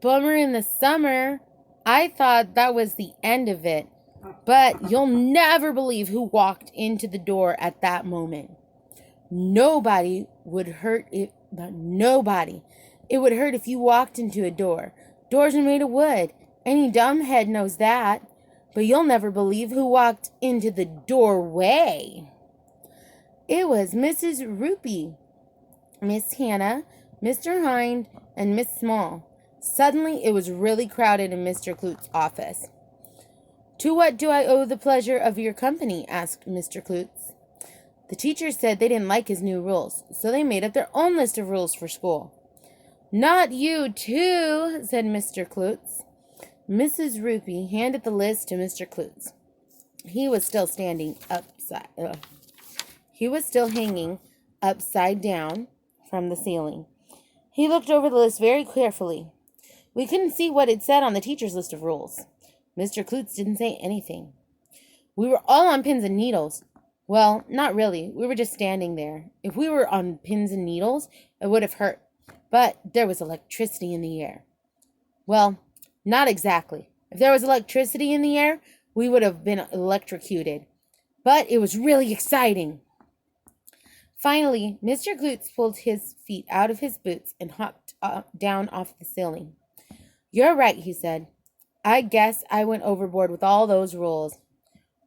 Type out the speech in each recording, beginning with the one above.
Bummer in the summer. I thought that was the end of it. But you'll never believe who walked into the door at that moment. Nobody would hurt it, but nobody. It would hurt if you walked into a door. Doors are made of wood. Any dumbhead knows that. But you'll never believe who walked into the doorway. It was Mrs. Rupee, Miss Hannah, Mr. Hind, and Miss Small. Suddenly, it was really crowded in Mr. Kloot's office. "To what do I owe the pleasure of your company?" asked Mr. Kloots. The teachers said they didn't like his new rules, so they made up their own list of rules for school. "Not you, too," said Mr. Kloots. Mrs. Rupee handed the list to Mr. Kloots. He was still hanging upside down from the ceiling. He looked over the list very carefully. We couldn't see what it said on the teacher's list of rules. Mr. Kloots didn't say anything. We were all on pins and needles. Well, not really. We were just standing there. If we were on pins and needles, it would have hurt. But there was electricity in the air. Well, not exactly. If there was electricity in the air, we would have been electrocuted. But it was really exciting. Finally, Mr. Kloots pulled his feet out of his boots and hopped down off the ceiling. "You're right," he said. "I guess I went overboard with all those rules."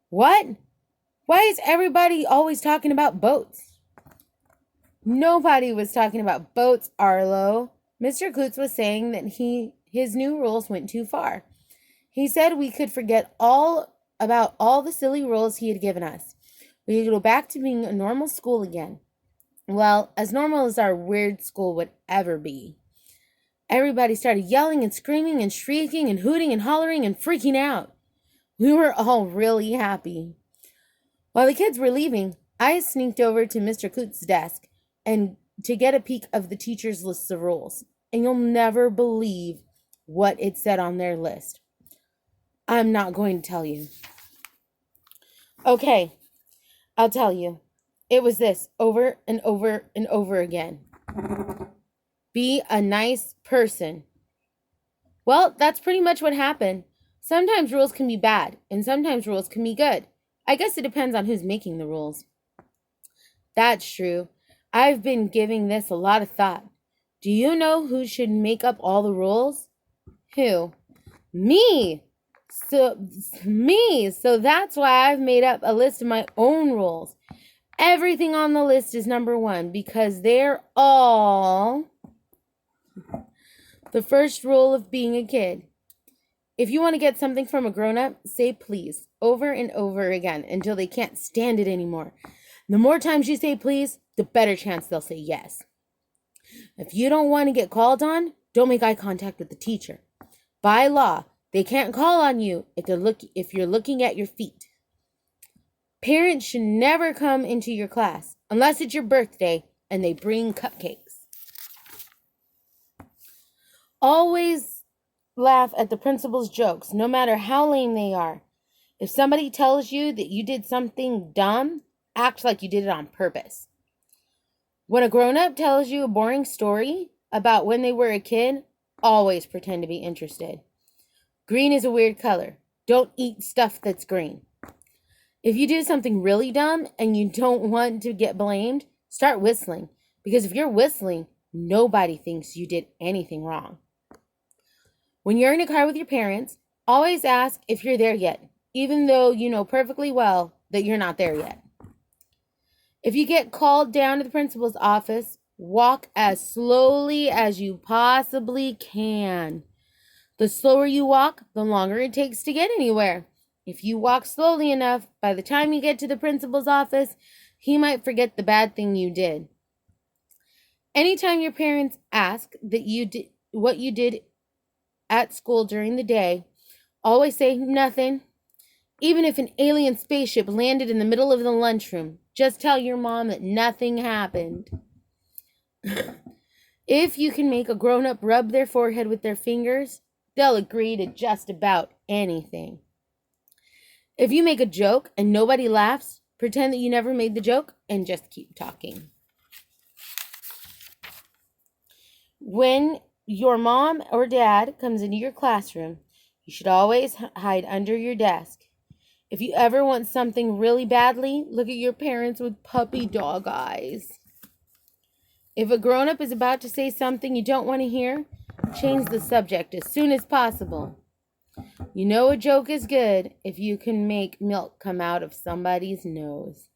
"What? Why is everybody always talking about boats?" Nobody was talking about boats, Arlo. Mr. Kloots was saying that his new rules went too far. He said we could forget all about all the silly rules he had given us. We could go back to being a normal school again. Well, as normal as our weird school would ever be. Everybody started yelling and screaming and shrieking and hooting and hollering and freaking out. We were all really happy. While the kids were leaving, I sneaked over to Mr. Kloots' desk and to get a peek of the teacher's list of rules. And you'll never believe what it said on their list. I'm not going to tell you. Okay, I'll tell you. It was this over and over and over again. Be a nice person. Well, that's pretty much what happened. Sometimes rules can be bad, and sometimes rules can be good. I guess it depends on who's making the rules. That's true. I've been giving this a lot of thought. Do you know who should make up all the rules? Who? Me! So that's why I've made up a list of my own rules. Everything on the list is number 1 because they're all the first rule of being a kid. If you want to get something from a grown-up, say please over and over again until they can't stand it anymore. The more times you say please, the better chance they'll say yes. If you don't want to get called on, don't make eye contact with the teacher. By law, they can't call on you if you're looking at your feet. Parents should never come into your class unless it's your birthday and they bring cupcakes. Always laugh at the principal's jokes, no matter how lame they are. If somebody tells you that you did something dumb, act like you did it on purpose. When a grown-up tells you a boring story about when they were a kid, always pretend to be interested. Green is a weird color. Don't eat stuff that's green. If you do something really dumb and you don't want to get blamed, start whistling. Because if you're whistling, nobody thinks you did anything wrong. When you're in a car with your parents, always ask if you're there yet, even though you know perfectly well that you're not there yet. If you get called down to the principal's office, walk as slowly as you possibly can. The slower you walk, the longer it takes to get anywhere. If you walk slowly enough, by the time you get to the principal's office, he might forget the bad thing you did. Anytime your parents ask that you did what you did at school during the day, always say nothing. Even if an alien spaceship landed in the middle of the lunchroom, just tell your mom that nothing happened. If you can make a grown-up rub their forehead with their fingers, they'll agree to just about anything. If you make a joke and nobody laughs, pretend that you never made the joke and just keep talking. When your mom or dad comes into your classroom, you should always hide under your desk. If you ever want something really badly, look at your parents with puppy dog eyes. If a grown-up is about to say something you don't want to hear, change the subject as soon as possible. You know a joke is good if you can make milk come out of somebody's nose.